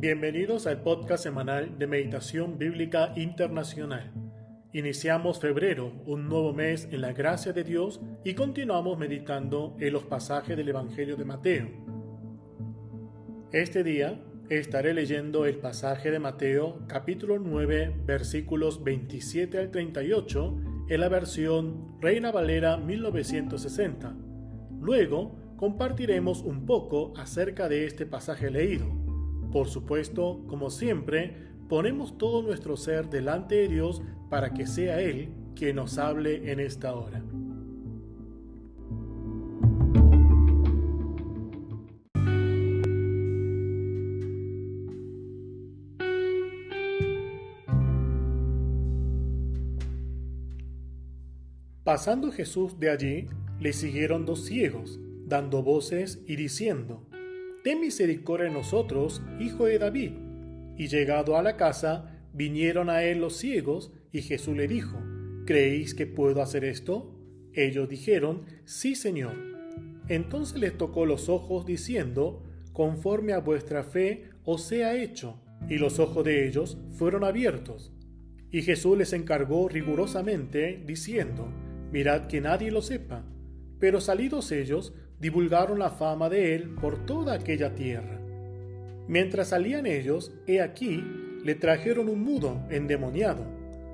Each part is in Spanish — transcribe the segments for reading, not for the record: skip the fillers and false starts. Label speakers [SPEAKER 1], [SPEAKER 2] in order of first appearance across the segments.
[SPEAKER 1] Bienvenidos al podcast semanal de Meditación Bíblica Internacional. Iniciamos febrero, un nuevo mes en la gracia de Dios, y continuamos meditando en los pasajes del Evangelio de Mateo. Este día estaré leyendo el pasaje de Mateo, capítulo 9, versículos 27 al 38, en la versión Reina Valera 1960. Luego compartiremos un poco acerca de este pasaje leído. Por supuesto, como siempre, ponemos todo nuestro ser delante de Dios para que sea Él quien nos hable en esta hora. Pasando Jesús de allí, le siguieron dos ciegos, dando voces y diciendo: «Ten misericordia de nosotros, hijo de David». Y llegado a la casa, vinieron a él los ciegos, y Jesús le dijo: «¿Creéis que puedo hacer esto?». Ellos dijeron: «Sí, Señor». Entonces les tocó los ojos, diciendo: «Conforme a vuestra fe os sea hecho». Y los ojos de ellos fueron abiertos. Y Jesús les encargó rigurosamente, diciendo: «Mirad que nadie lo sepa». Pero salidos ellos, divulgaron la fama de él por toda aquella tierra. Mientras salían ellos, he aquí, le trajeron un mudo endemoniado,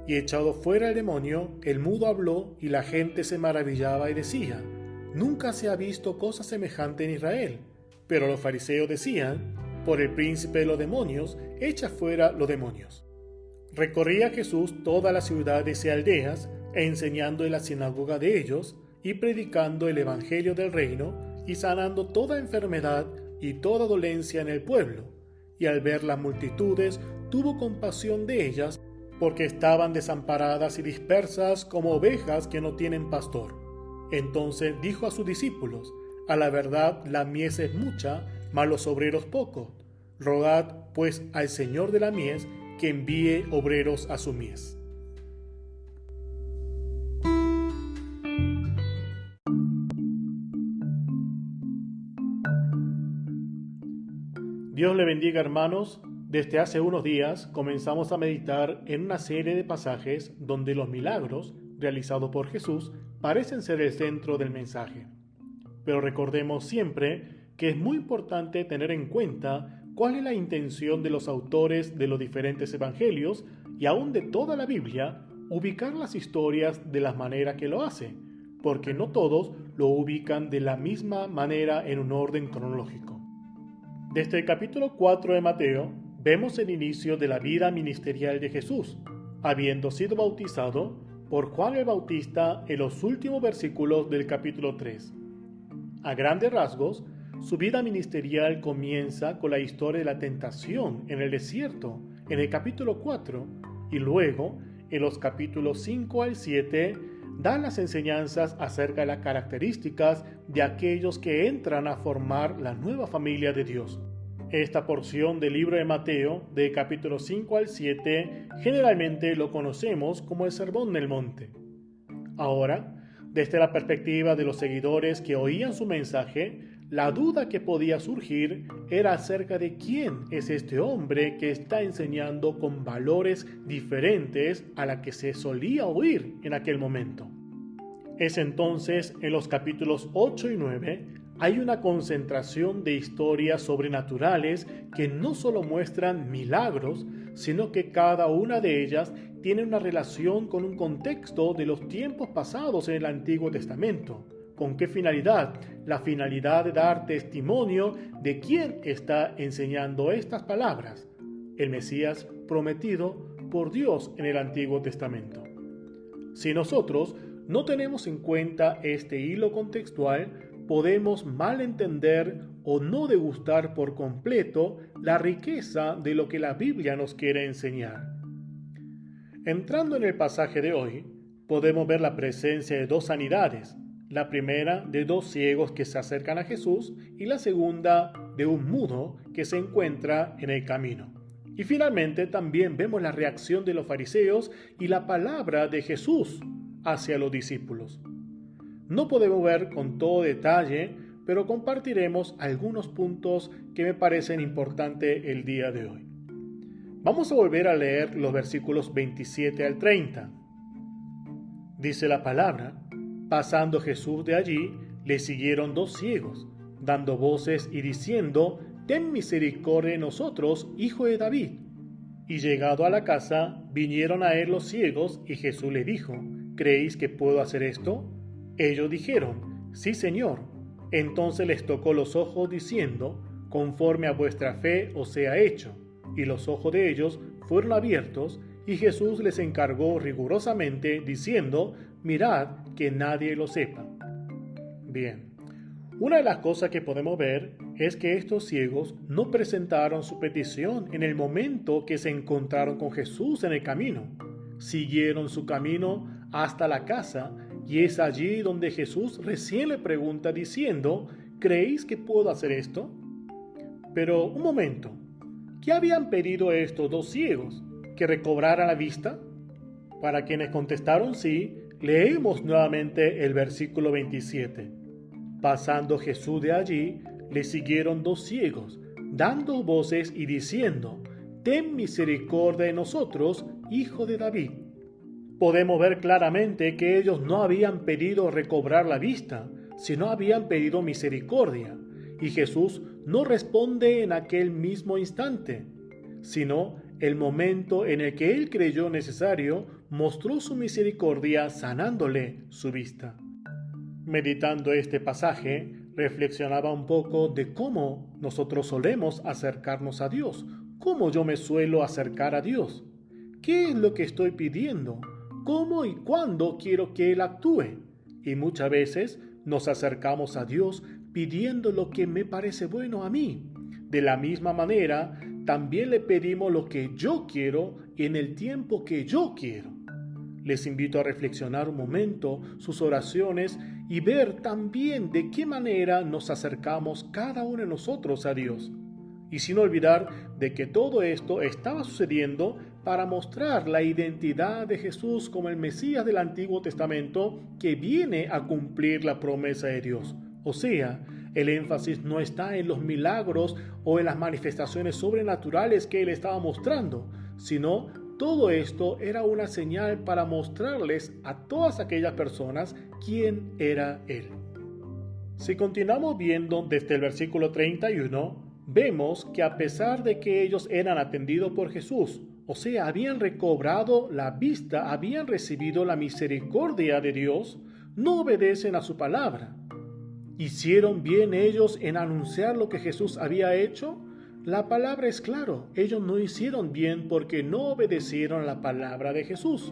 [SPEAKER 1] y echado fuera el demonio, el mudo habló, y la gente se maravillaba y decía: «Nunca se ha visto cosa semejante en Israel». Pero los fariseos decían: «Por el príncipe de los demonios, echa fuera los demonios». Recorría Jesús todas las ciudades y aldeas, enseñando en la sinagoga de ellos, y predicando el evangelio del reino, y sanando toda enfermedad y toda dolencia en el pueblo. Y al ver las multitudes, tuvo compasión de ellas, porque estaban desamparadas y dispersas como ovejas que no tienen pastor. Entonces dijo a sus discípulos: «A la verdad la mies es mucha, mas los obreros pocos. Rogad pues al Señor de la mies que envíe obreros a su mies». Dios le bendiga, hermanos. Desde hace unos días comenzamos a meditar en una serie de pasajes donde los milagros realizados por Jesús parecen ser el centro del mensaje. Pero recordemos siempre que es muy importante tener en cuenta cuál es la intención de los autores de los diferentes evangelios y aún de toda la Biblia, ubicar las historias de la manera que lo hace, porque no todos lo ubican de la misma manera en un orden cronológico. Desde el capítulo 4 de Mateo, vemos el inicio de la vida ministerial de Jesús, habiendo sido bautizado por Juan el Bautista en los últimos versículos del capítulo 3. A grandes rasgos, su vida ministerial comienza con la historia de la tentación en el desierto, en el capítulo 4, y luego, en los capítulos 5 al 7, dan las enseñanzas acerca de las características de aquellos que entran a formar la nueva familia de Dios. Esta porción del libro de Mateo, de capítulo 5 al 7, generalmente lo conocemos como el Sermón del Monte. Ahora, desde la perspectiva de los seguidores que oían su mensaje, la duda que podía surgir era acerca de quién es este hombre que está enseñando con valores diferentes a la que se solía oír en aquel momento. Es entonces en los capítulos 8 y 9 hay una concentración de historias sobrenaturales que no solo muestran milagros, sino que cada una de ellas tiene una relación con un contexto de los tiempos pasados en el Antiguo Testamento. ¿Con qué finalidad? La finalidad de dar testimonio de quién está enseñando estas palabras, el Mesías prometido por Dios en el Antiguo Testamento. Si nosotros no tenemos en cuenta este hilo contextual, podemos malentender o no degustar por completo la riqueza de lo que la Biblia nos quiere enseñar. Entrando en el pasaje de hoy, podemos ver la presencia de dos sanidades. La primera de dos ciegos que se acercan a Jesús y la segunda de un mudo que se encuentra en el camino. Y finalmente también vemos la reacción de los fariseos y la palabra de Jesús hacia los discípulos. No podemos ver con todo detalle, pero compartiremos algunos puntos que me parecen importantes el día de hoy. Vamos a volver a leer los versículos 27 al 30. Dice la palabra: pasando Jesús de allí, le siguieron 2 ciegos, dando voces y diciendo: ten misericordia de nosotros, hijo de David. Y llegado a la casa, vinieron a él los ciegos, y Jesús le dijo: ¿creéis que puedo hacer esto? Ellos dijeron: sí, Señor. Entonces les tocó los ojos, diciendo: conforme a vuestra fe os sea hecho. Y los ojos de ellos fueron abiertos, y Jesús les encargó rigurosamente, diciendo: mirad que nadie lo sepa. Bien. Una de las cosas que podemos ver es que estos ciegos no presentaron su petición en el momento que se encontraron con Jesús en el camino. Siguieron su camino hasta la casa, y es allí donde Jesús recién le pregunta diciendo: ¿creéis que puedo hacer esto? Pero un momento, ¿qué habían pedido estos 2 ciegos? ¿Que recobraran la vista? Para quienes contestaron sí, leemos nuevamente el versículo 27. Pasando Jesús de allí, le siguieron 2 ciegos, dando voces y diciendo: ten misericordia de nosotros, hijo de David. Podemos ver claramente que ellos no habían pedido recobrar la vista, sino habían pedido misericordia, y Jesús no responde en aquel mismo instante, sino el momento en el que él creyó necesario, mostró su misericordia sanándole su vista. Meditando este pasaje, reflexionaba un poco de cómo nosotros solemos acercarnos a Dios, cómo yo me suelo acercar a Dios, qué es lo que estoy pidiendo, cómo y cuándo quiero que Él actúe. Y muchas veces nos acercamos a Dios pidiendo lo que me parece bueno a mí. De la misma manera, también le pedimos lo que yo quiero y en el tiempo que yo quiero. Les invito a reflexionar un momento sus oraciones y ver también de qué manera nos acercamos cada uno de nosotros a Dios. Y sin olvidar de que todo esto estaba sucediendo para mostrar la identidad de Jesús como el Mesías del Antiguo Testamento que viene a cumplir la promesa de Dios. O sea, el énfasis no está en los milagros o en las manifestaciones sobrenaturales que Él estaba mostrando, sino todo esto era una señal para mostrarles a todas aquellas personas quién era Él. Si continuamos viendo desde el versículo 31, vemos que a pesar de que ellos eran atendidos por Jesús, o sea, habían recobrado la vista, habían recibido la misericordia de Dios, no obedecen a su palabra. ¿Hicieron bien ellos en anunciar lo que Jesús había hecho? La palabra es claro, ellos no hicieron bien porque no obedecieron a la palabra de Jesús.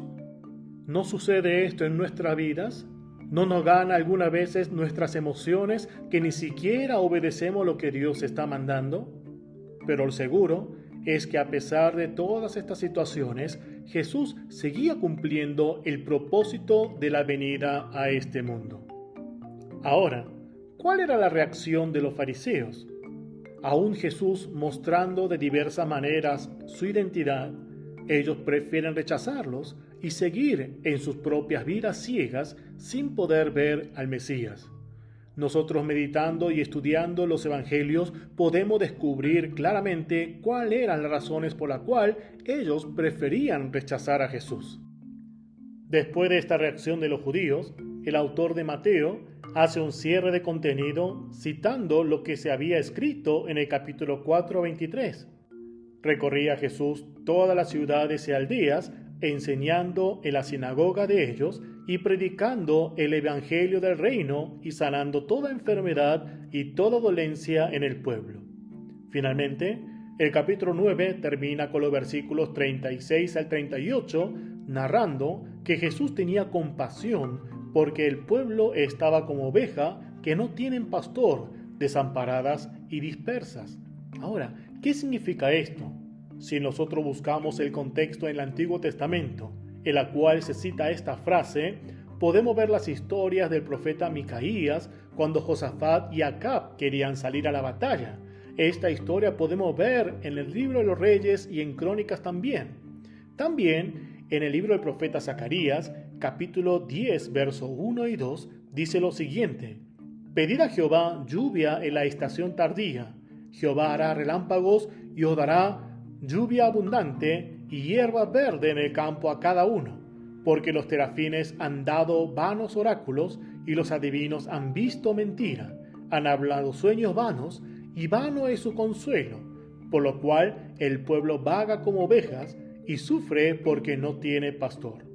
[SPEAKER 1] ¿No sucede esto en nuestras vidas? ¿No nos gana algunas veces nuestras emociones que ni siquiera obedecemos lo que Dios está mandando? Pero lo seguro es que a pesar de todas estas situaciones, Jesús seguía cumpliendo el propósito de la venida a este mundo. Ahora, ¿cuál era la reacción de los fariseos? Aún Jesús mostrando de diversas maneras su identidad, ellos prefieren rechazarlos y seguir en sus propias vidas ciegas sin poder ver al Mesías. Nosotros meditando y estudiando los evangelios podemos descubrir claramente cuáles eran las razones por las cuales ellos preferían rechazar a Jesús. Después de esta reacción de los judíos, el autor de Mateo hace un cierre de contenido citando lo que se había escrito en el capítulo 4:23. Recorría Jesús todas las ciudades y aldeas, enseñando en la sinagoga de ellos y predicando el evangelio del reino y sanando toda enfermedad y toda dolencia en el pueblo. Finalmente, el capítulo 9 termina con los versículos 36 al 38, narrando que Jesús tenía compasión porque el pueblo estaba como oveja que no tienen pastor, desamparadas y dispersas. Ahora, ¿qué significa esto? Si nosotros buscamos el contexto en el Antiguo Testamento, en la cual se cita esta frase, podemos ver las historias del profeta Micaías cuando Josafat y Acab querían salir a la batalla. Esta historia podemos ver en el libro de los Reyes y en Crónicas también. También en el libro del profeta Zacarías, capítulo 10, versos 1 y 2, dice lo siguiente: Pedid a Jehová lluvia en la estación tardía. Jehová hará relámpagos y os dará lluvia abundante y hierba verde en el campo a cada uno, porque los terafines han dado vanos oráculos y los adivinos han visto mentira, han hablado sueños vanos y vano es su consuelo, por lo cual el pueblo vaga como ovejas y sufre porque no tiene pastor.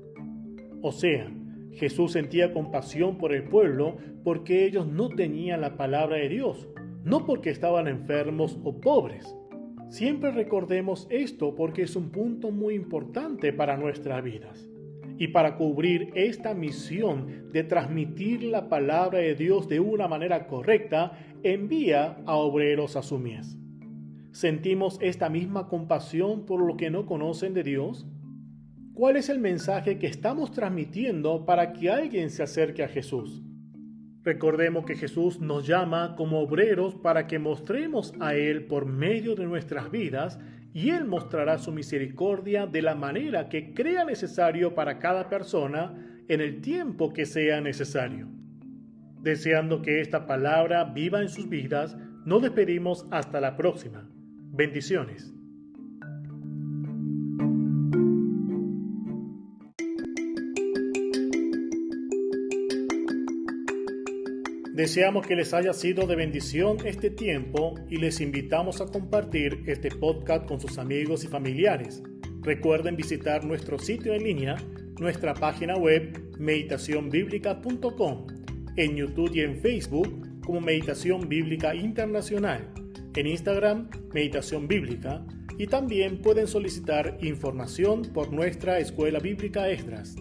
[SPEAKER 1] O sea, Jesús sentía compasión por el pueblo porque ellos no tenían la palabra de Dios, no porque estaban enfermos o pobres. Siempre recordemos esto porque es un punto muy importante para nuestras vidas. Y para cubrir esta misión de transmitir la palabra de Dios de una manera correcta, envía a obreros a su mies. ¿Sentimos esta misma compasión por lo que no conocen de Dios? ¿Cuál es el mensaje que estamos transmitiendo para que alguien se acerque a Jesús? Recordemos que Jesús nos llama como obreros para que mostremos a Él por medio de nuestras vidas y Él mostrará su misericordia de la manera que crea necesario para cada persona en el tiempo que sea necesario. Deseando que esta palabra viva en sus vidas, nos despedimos hasta la próxima. Bendiciones. Deseamos que les haya sido de bendición este tiempo y les invitamos a compartir este podcast con sus amigos y familiares. Recuerden visitar nuestro sitio en línea, nuestra página web meditacionbiblica.com, en YouTube y en Facebook como Meditación Bíblica Internacional, en Instagram Meditación Bíblica y también pueden solicitar información por nuestra Escuela Bíblica Esdras.